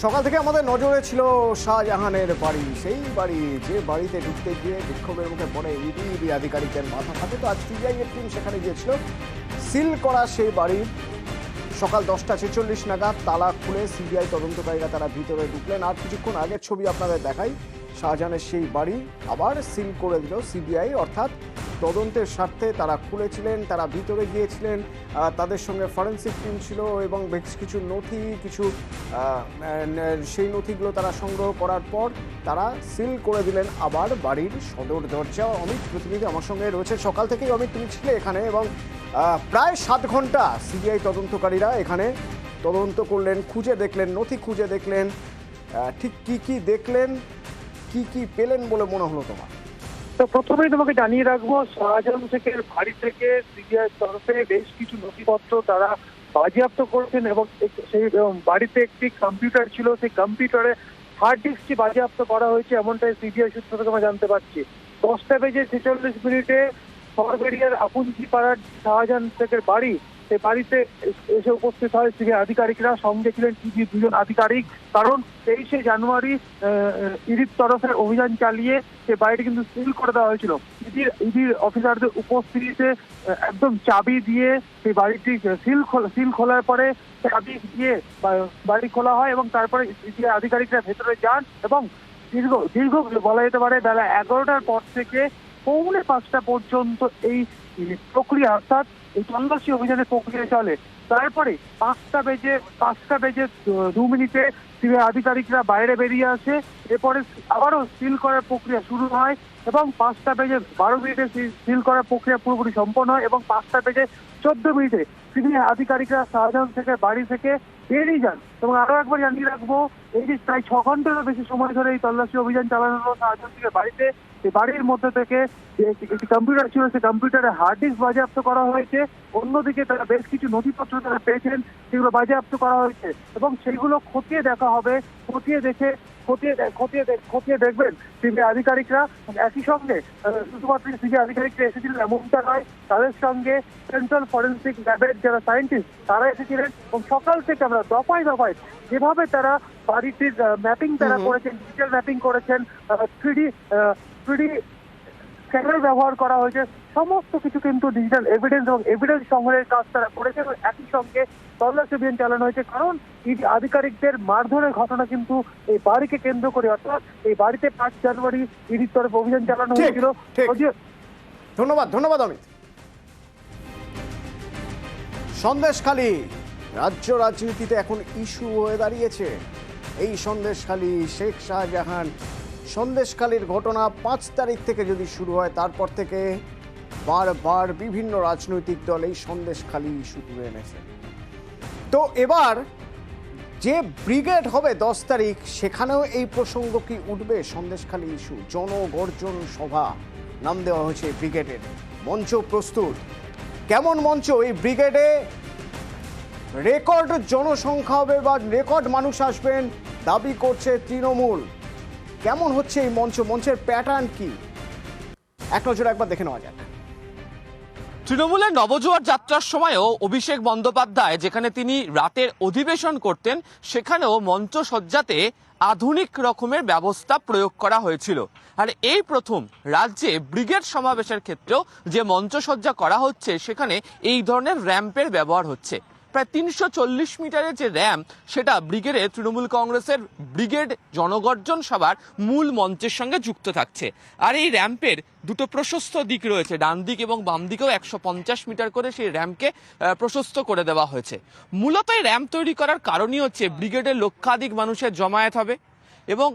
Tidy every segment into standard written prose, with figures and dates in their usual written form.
সকাল থেকে আমাদের নজরে ছিল শাহজাহানের বাড়ি, সেই বাড়ি যে বাড়িতে ঢুকতে গিয়ে বিক্ষোভের মুখে পড়ে ইডি আধিকারিকের মাথা ফাটে। তো আজ সিবিআই এর টিম সেখানে গিয়েছিল। সিল করা সেই বাড়ির সকাল 10:46 নাগাদ তালা খুলে সিবিআই তদন্তকারীরা তারা ভিতরে ঢুকলেন। আর কিছুক্ষণ আগের ছবি আপনাদের দেখাই, শাহজাহানের সেই বাড়ি আবার সিল করে দিল সিবিআই, অর্থাৎ তদন্তের স্বার্থে তারা খুলেছিলেন, তারা ভিতরে গিয়েছিলেন, তাদের সঙ্গে ফরেন্সিক টিম ছিল এবং বেশ কিছু নথি সেই নথিগুলো তারা সংগ্রহ করার পর তারা সিল করে দিলেন আবার বাড়ির সদর দরজা। অমিত প্রতিনিধি আমার সঙ্গে রয়েছে সকাল থেকেই। অমিত, তুমি ছিলে এখানে এবং প্রায় 7 ঘন্টা সিবিআই তদন্তকারীরা এখানে তদন্ত করলেন, খুঁজে দেখলেন, নথি খুঁজে দেখলেন, ঠিক কি দেখলেন, কি পেলেন বলে মনে হলো তোমার? তো প্রথমেই তোমাকে জানিয়ে রাখবো, শাহজাহান শেখের বাড়ি থেকে সিবিআই তরফে বেশ কিছু নথিপত্র তারা বাজেয়াপ্ত করেছেন এবং সেই বাড়িতে একটি কম্পিউটার ছিল, সেই কম্পিউটারে হার্ড ডিস্কটি বাজেয়াপ্ত করা হয়েছে, এমনটাই সিবিআই সূত্র থেকে আমরা জানতে পারছি। 10:46 সরবেরিয়ার আপুঞ্জি পাড়ার শাহজাহান শেখের বাড়ি, সেই বাড়িতে এসে উপস্থিত হয় সিবিআই আধিকারিকরা। সঙ্গে ছিলেন টিভির 2জন আধিকারিক, কারণ 23শে জানুয়ারি ইডির তরফে অভিযান চালিয়ে সেই বাড়িটি কিন্তু সিল করে দেওয়া হয়েছিল। ইডির অফিসারদের উপস্থিতিতে একদম চাবি দিয়ে সেই বাড়িটি সিল খোলার পরে চাবি দিয়ে বাড়ি খোলা হয় এবং তারপরে সিবিআই আধিকারিকরা ভেতরে যান এবং দীর্ঘ বলা যেতে পারে বেলা 11টার পর থেকে পৌনে 5টা পর্যন্ত এই প্রক্রিয়া, অর্থাৎ এই তল্লাশি অভিযানের প্রক্রিয়া চলে। তারপরে 5টা বেজে 2 মিনিটে সিবিআই আধিকারিকরা বাইরে বেরিয়ে আসে। এরপরে আবারও সিল করার প্রক্রিয়া শুরু হয় এবং 5:12 সিল করার প্রক্রিয়া পুরোপুরি সম্পন্ন হয় এবং 5:14 সিবিআই আধিকারিকরা শাহজাহান থেকে বাড়ি থেকে বেরিয়ে যান। এবং আরো একবার জানিয়ে রাখবো, এই যে প্রায় 6 ঘন্টারও বেশি সময় ধরে এই তল্লাশি অভিযান চালানো হলো শাহজাহান থেকে বাড়িতে। এই বাড়ির মধ্যে থেকে একটি কম্পিউটার ছিল, সেই কম্পিউটারে হার্ড ডিস্ক বাজেয়াপ্ত করা হয়েছে। অন্যদিকে তারা বেশ কিছু নথিপত্র তারা পেয়েছেন, সেগুলো বাজেয়াপ্ত করা হয়েছে এবং সেগুলো খতিয়ে দেখা হবে। খতিয়ে দেখবেন সিবিআই আধিকারিকরা। একই সঙ্গে শুধুমাত্র সিবিআই আধিকারিকরা এসেছিলেন এমনটা নয়, তাদের সঙ্গে সেন্ট্রাল ফরেন্সিক ল্যাবের যারা সায়েন্টিস্ট তারা এসেছিলেন এবং সকাল থেকে আমরা দফায় যেভাবে তারা বাড়িটির ম্যাপিং তারা করেছেন, ডিজিটাল ম্যাপিং করেছেন, 3D স্ক্যানার ব্যবহার করা হয়েছে, সমস্ত কিছু কিন্তু ডিজিটাল এভিডেন্স এবং এভিডেন্স সংগ্রহের কাজ তারা করেছে এবং একই সঙ্গে তল্লাশি অভিযান চালানো হয়েছে। কারণ ইডি আধিকারিকদের মারধরের ঘটনা কিন্তু এই বাড়িকে কেন্দ্র করে, অর্থাৎ এই বাড়িতে 5 জানুয়ারি ইডির তরফে অভিযান চালানো হয়েছিল। ধন্যবাদ অমিত। সন্দেশখালী রাজ্য রাজনীতিতে এখন ইস্যু হয়ে দাঁড়িয়েছে। এই সন্দেশখালী শেখ শাহজাহান সন্দেশখালীর ঘটনা 5 তারিখ থেকে যদি শুরু হয়, তারপর থেকে বারবার বিভিন্ন রাজনৈতিক দল এই সন্দেশখালী ইস্যু তুলে এনেছে। তো এবার যে ব্রিগেড হবে 10 তারিখ, সেখানেও এই প্রসঙ্গ কি উঠবে? সন্দেশখালী ইস্যু, জনগর্জন সভা নাম দেওয়া হয়েছে ব্রিগেডের। মঞ্চ প্রস্তুত। কেমন মঞ্চ? এই ব্রিগেডে রেকর্ড জনসংখ্যা হবে বা রেকর্ড মানুষ আসবেন দাবি করছে তৃণমূল। কেমন হচ্ছে এই মঞ্চের প্যাটার্ন কি? এক নজরে একবার দেখে নেওয়া যাক। তৃণমূলের নবজোয়ার যাত্রার সময়ও অভিষেক বন্দ্যোপাধ্যায় যেখানে তিনি রাতের অধিবেশন করতেন, সেখানেও মঞ্চ সজ্জাতে আধুনিক রকমের ব্যবস্থা প্রয়োগ করা হয়েছিল। আর এই প্রথম রাজ্যে ব্রিগেড সমাবেশের ক্ষেত্রেও যে মঞ্চসজ্জা করা হচ্ছে, সেখানে এই ধরনের র্যাম্পের ব্যবহার হচ্ছে। প্রায় 340 মিটারের যে র্যাম্প, সেটা ব্রিগেডে তৃণমূল কংগ্রেসের ব্রিগেড জনগর্জন সভার মূল মঞ্চের সঙ্গে যুক্ত থাকছে। আর এই র্যাম্পের দুটো প্রশস্ত দিক রয়েছে, ডান দিক এবং বাম দিকেও 150 মিটার করে সেই র্যাম্পকে প্রশস্ত করে দেওয়া হয়েছে। মূলত এই র্যাম্প তৈরি করার কারণই হচ্ছে ব্রিগেডের লক্ষাধিক মানুষের জমায়েত হবে এবং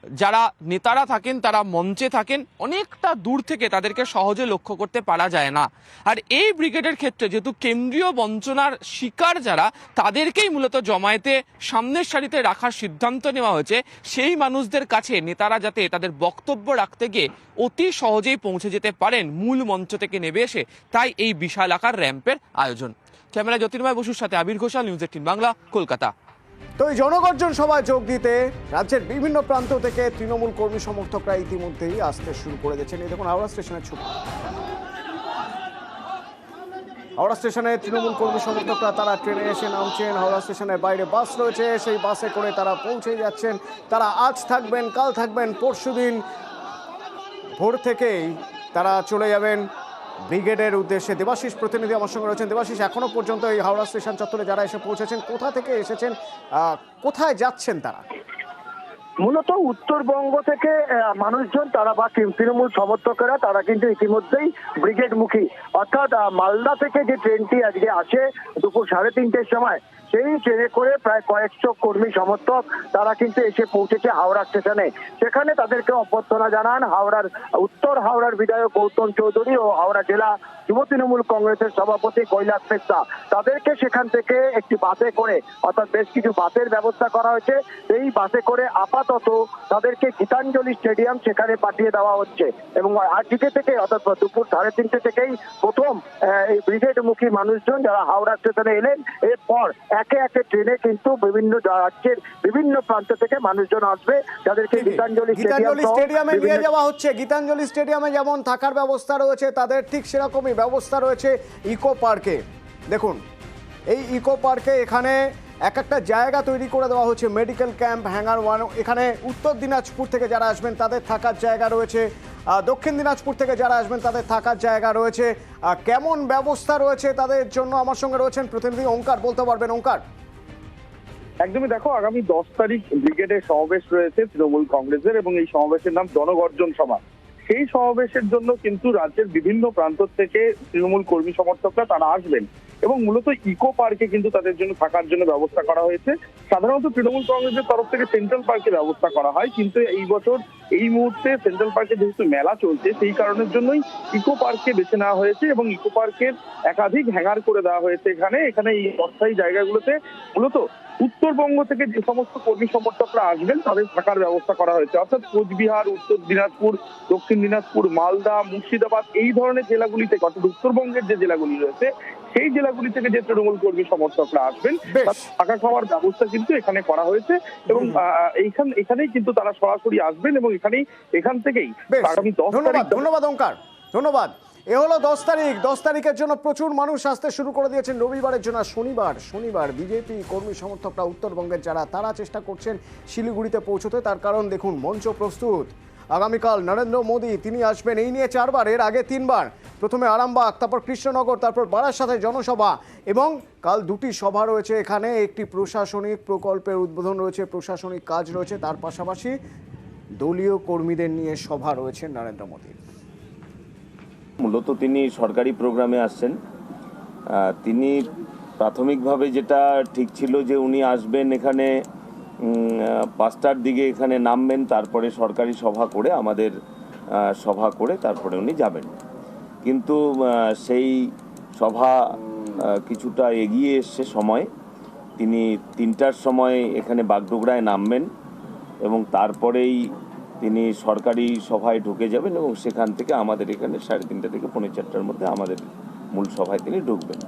যারা নেতারা থাকেন তারা মঞ্চে থাকেন, অনেকটা দূর থেকে তাদেরকে সহজে লক্ষ্য করতে পারা যায় না। আর এই ব্রিগেডের ক্ষেত্রে যেহেতু কেন্দ্রীয় বঞ্চনার শিকার যারা, তাদেরকেই মূলত জমায়েতে সামনের সারিতে রাখার সিদ্ধান্ত নেওয়া হয়েছে। সেই মানুষদের কাছে নেতারা যাতে তাদের বক্তব্য রাখতে গিয়ে অতি সহজেই পৌঁছে যেতে পারেন মূল মঞ্চ থেকে নেমে এসে, তাই এই বিশাল আকার র্যাম্পের আয়োজন। ক্যামেরা জ্যোতির্ময় বসুর সাথে আবির ঘোষাল, নিউজ 18 বাংলা, কলকাতা। তো এই জনগর্জন সভায় যোগ দিতে রাজ্যের বিভিন্ন প্রান্ত থেকে তৃণমূল কর্মী সমর্থকরা ইতিমধ্যেই আসতে শুরু করে দিয়েছেন। এই দেখুন হাওড়া স্টেশনের ছবি। হাওড়া স্টেশনে তৃণমূল কর্মী সমর্থকরা তারা ট্রেনে এসে নামছেন। হাওড়া স্টেশনের বাইরে বাস রয়েছে, সেই বাসে করে তারা পৌঁছে যাচ্ছেন। তারা আজ থাকবেন, কাল থাকবেন, পরশুদিন ভোর থেকেই তারা চলে যাবেন ব্রিগেডের উদ্দেশ্যে। দেবাশিস প্রতিনিধি আমার সঙ্গে রয়েছেন। দেবাশিস, এখনো পর্যন্ত এই হাওড়া স্টেশন চত্বরে যারা এসে পৌঁছেছেন, কোথা থেকে এসেছেন, কোথায় যাচ্ছেন তারা? মূলত উত্তরবঙ্গ থেকে মানুষজন তারা বা তৃণমূল সমর্থকেরা তারা কিন্তু ইতিমধ্যেই ব্রিগেড মুখী, অর্থাৎ মালদা থেকে যে ট্রেনটি আজকে আসে দুপুর 3:30টার সময়, সেই ট্রেনে করে প্রায় কয়েকশো কর্মী সমর্থক তারা কিন্তু এসে পৌঁছেছে হাওড়া স্টেশনে। সেখানে তাদেরকে অভ্যর্থনা জানান উত্তর হাওড়ার বিধায়ক গৌতম চৌধুরী ও হাওড়া জেলা যুব তৃণমূল কংগ্রেসের সভাপতি কৈলাস মেস্তা। তাদেরকে সেখান থেকে একটি বাসে করে, অর্থাৎ বেশ কিছু বাসের ব্যবস্থা করা হয়েছে। এই বাসে করে আপাতত তাদেরকে গীতাঞ্জলি স্টেডিয়াম সেখানে পাঠিয়ে দেওয়া হচ্ছে এবং আজকে থেকে অর্থাৎ দুপুর 3:30 থেকেই প্রথম এই ব্রিগেডমুখী মানুষজন যারা হাওড়া স্টেশনে এলেন, এরপর একে একে ট্রেনে কিন্তু বিভিন্ন রাজ্যের বিভিন্ন প্রান্ত থেকে মানুষজন আসবে, যাদেরকে গীতাঞ্জলি স্টেডিয়ামে নিয়ে যাওয়া হচ্ছে। গীতাঞ্জলি স্টেডিয়ামে যেমন থাকার ব্যবস্থা রয়েছে, তাদের ঠিক সেরকমই ব্যবস্থা রয়েছে ইকো পার্কে। দেখুন, এই ইকো পার্কে এখানে এক একটা জায়গা তৈরি করে দেওয়া হচ্ছে, মেডিকেল ক্যাম্প, হ্যাঙ্গার ওয়ান। এখানে উত্তর দিনাজপুর থেকে যারা আসবেন তাদের থাকার জায়গা রয়েছে, দক্ষিণ দিনাজপুর থেকে যারা আসবেন তাদের থাকার জায়গা রয়েছে। কেমন ব্যবস্থা রয়েছে তাদের জন্য আমার সঙ্গে রয়েছেন প্রতিনিধি ওঙ্কার, বলতে পারবেন ওঙ্কার? একদমই, দেখো আগামী 10 তারিখ ব্রিগেডের সমাবেশ রয়েছে তৃণমূল কংগ্রেসের এবং এই সমাবেশের নাম জনগর্জন সভা। সেই সমাবেশের জন্য কিন্তু রাজ্যের বিভিন্ন প্রান্ত থেকে তৃণমূল কর্মী সমর্থকরা তারা আসবেন এবং মূলত ইকো পার্কে কিন্তু তাদের জন্য থাকার জন্য ব্যবস্থা করা হয়েছে। সাধারণত তৃণমূল কংগ্রেসের তরফ থেকে সেন্ট্রাল পার্কে ব্যবস্থা করা হয়, কিন্তু এই বছর এই মুহূর্তে সেন্ট্রাল পার্কে যেহেতু মেলা চলছে সেই কারণের জন্যই ইকো পার্ককে বেছে নেওয়া হয়েছে এবং ইকো পার্কের একাধিক হ্যাঙ্গার করে দেওয়া হয়েছে। এখানে এই অস্থায়ী জায়গাগুলোতে মূলত উত্তরবঙ্গ থেকে যে সমস্ত কর্মী সমর্থকরা আসবেন তাদের থাকার ব্যবস্থা করা হয়েছে, অর্থাৎ কোচবিহার, উত্তর দিনাজপুর, দক্ষিণ দিনাজপুর, মালদা, মুর্শিদাবাদ এই ধরনের জেলাগুলি থেকে, অর্থাৎ উত্তরবঙ্গের যে জেলাগুলি রয়েছে সেই জেলাগুলি থেকে যে তৃণমূল কর্মী সমর্থকরা আসবেন তার থাকা খাওয়ার ব্যবস্থা কিন্তু এখানে করা হয়েছে এবং এখানেই কিন্তু তারা সরাসরি আসবেন এবং এখান থেকেই আগামী 10 তারিখ। ধন্যবাদ ওঙ্কার, ধন্যবাদ। এ হলো 10 তারিখ। 10 তারিখের জন্য প্রচুর মানুষ আসতে শুরু করে দিয়েছেন। রবিবারের জন্য শনিবার বিজেপি কর্মী সমর্থকরা উত্তরবঙ্গের যারা তারা চেষ্টা করছেন শিলিগুড়িতে পৌঁছতে। তার কারণ দেখুন, মঞ্চ প্রস্তুত। আগামীকাল নরেন্দ্র মোদী তিনি আসবেন, এই নিয়ে 4 বার, এর আগে 3 বার। প্রথমে আরামবাগ, তারপর কৃষ্ণনগর, তারপর বারাসাতে জনসভা এবং কাল 2টি সভা রয়েছে এখানে। একটি প্রশাসনিক প্রকল্পের উদ্বোধন রয়েছে, প্রশাসনিক কাজ রয়েছে, তার পাশাপাশি দলীয় কর্মীদের নিয়ে সভা রয়েছে নরেন্দ্র মোদীর। মূলত তিনি সরকারি প্রোগ্রামে আসছেন। তিনি প্রাথমিকভাবে যেটা ঠিক ছিল যে উনি আসবেন এখানে 5টার দিকে এখানে নামবেন, তারপরে সরকারি সভা করে আমাদের সভা করে তারপরে উনি যাবেন। কিন্তু সেই সভা কিছুটা এগিয়ে এসছে সময়। তিনি 3টার সময় এখানে বাগডোগরায় নামবেন এবং তারপরেই তিনি সরকারি সভায় ঢুকে যাবেন এবং সেখান থেকে আমাদের এখানে 3:30 থেকে 4:45টার মধ্যে আমাদের মূল সভায় তিনি ঢুকবেন।